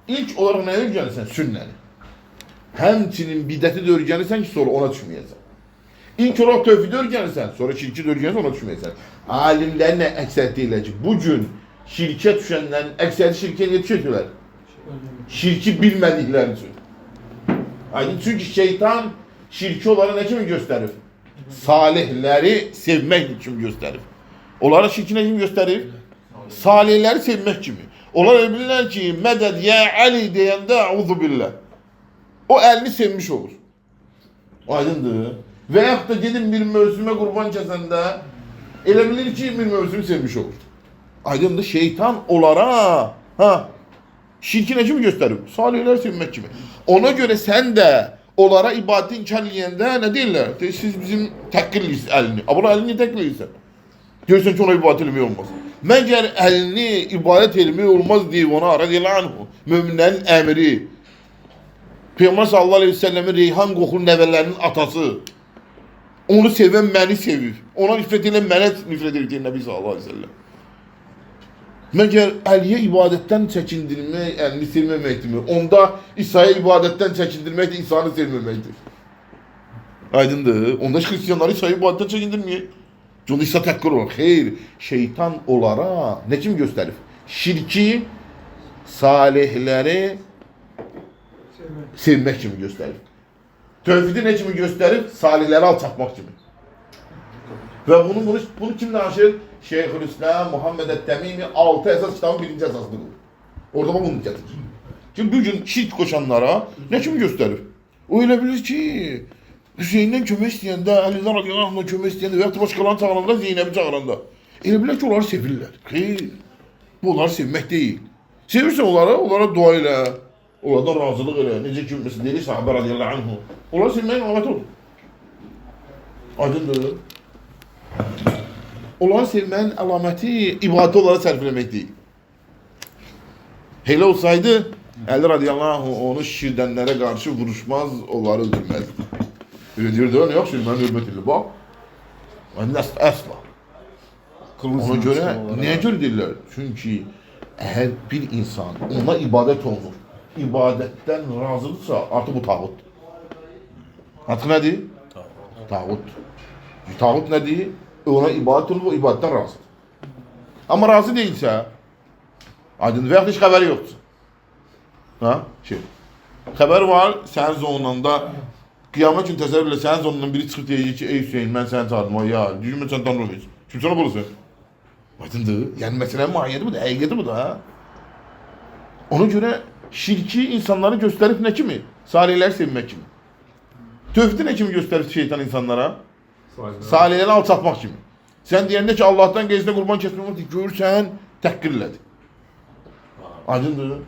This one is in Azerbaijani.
İlk olarak ne öğrenirsen? Sünnəni. Həmçinin bidəti də öyrənirsən ki, sonra ona düşməyəsən. İlk olarak tövhidi öyrənirsən, sonra şirki də öyrənirsən, ona düşməyəsən. Alimlərin əksəriyyət deyirlər ki, bugün şirkə düşənlərin əksəriyyəti şirkə niyə düşürlər? Şirki bilmədikləri üçün. Aydın, çünki şeytan şirki onlara nə kimi göstərir? Salihləri sevmək kimi göstərir. Onlara şirki nə kimi göstərir? Salihləri sevmək kimi. Onlar bilirlər ki, mədəd ya Ali deyəndə əuzu billah. O əlini sevmiş olur. Aydındır. Və yaxud da gedin bir mövsümə qurban kəsəndə elə bilir ki, bir mövsümü sevmiş olur. Aydındır, şeytan onlara şirki nə kimi göstərir? Salihləri sevmək kimi. Ona görə sən də onlara ibadəti inkar eləyəndə nə deyirlər? Siz bizim təqqir eləyirsiniz əlini. Abla əlini niyə təqqir eləyirsən? Görürsən ki, ona ibadət eləmək olmaz. Məgər əlini ibadət eləmək olmaz deyib ona, radiyallahu anhu, möminlərin əmri, Peyğəmbər sallallahu aleyhi ve sellemin reyhan qoxulu nəvələrinin atası, onu sevən məni sevir, ona nifrət edən mənə nifrət edir deyir Nəbi sallallahu aleyhi ve sellem. Məgər Əliyə ibadətdən çəkindirmək, əlini sevməməkdir. Onda İsa'ya ibadətdən çəkindirmək də İsa'nı sevməməkdir. Aydındır. Onda xristiyanları İsa'ya ibadətdən çəkindirməyək. Çünki İsa təqqir olur. Xeyr, şeytan onlara nə kimi göstərir? Şirki, salihləri sevmək kimi göstərir. Tövhidi nə kimi göstərir? Salihləri alçatmaq kimi. Və bunu kim danışır? Şeyhülislam Muhammed Ət-Təmimi 6 əsas kitabın birinci əsasını qılır. Orada bunu gətirir. Ki bugün şirk qoşanlara nə kimi göstərir? O elə bilir ki, Hüseyndən kömək istəyəndə, Əlidən radiyallahu anhdan kömək istəyəndə və yaxud da başqalarını çağıranda, Zeynəbi çağıranda elə bilər ki, onları sevirlər. Xeyr, bu onları sevmək deyil. Sevirsən onlara dua elə, onlardan razılıq elə. Necə ki, məsələn, deyir sahabə radiyallahu anhu. Onları sevməyin əlamət olur. Aydındır. Onları sevməyin əlaməti ibadət onlara sərf eləmək deyil. Elə olsaydı, Əli radiyallahu anhu onu şirdənlərə qarşı vuruşmaz, onları öldürməzdi. Öyle diyor da yok şimdi ben hürmet bak. Ben asla. Ona göre neye göre derler? Çünkü eğer bir insan ona ibadet olunur, ibadetten razılıksa artık bu tağut. Artık ne değil? Tağut. Tağut ne değil? Ona ibadet olunur, o ibadetten razı. Ama razı değilse, aydın veya hiç haberi yoktur. Ha? Haber var, sen zonunda Qiyamət gün təsəvvür elə, sənin zonundan biri çıxıb deyəcək ki, ey Hüseyin, mən səni çağırdım, ya, düzgün sən tanrılıyız. Kim sana bulursun? Aydındır. Yəni, məsələnin mahiyyəti bu da, həqiqəti bu da. Ona görə şirki insanları göstərib nə kimi? Salihləri sevmək kimi. Tövhidi nə kimi göstərib şeytan insanlara? Salihləri alçatmaq kimi. Sən deyəndə ki, Allahdan qeyzinə qurban kəsmək olmaz, görürsən, təqqir elədi. Aydındır.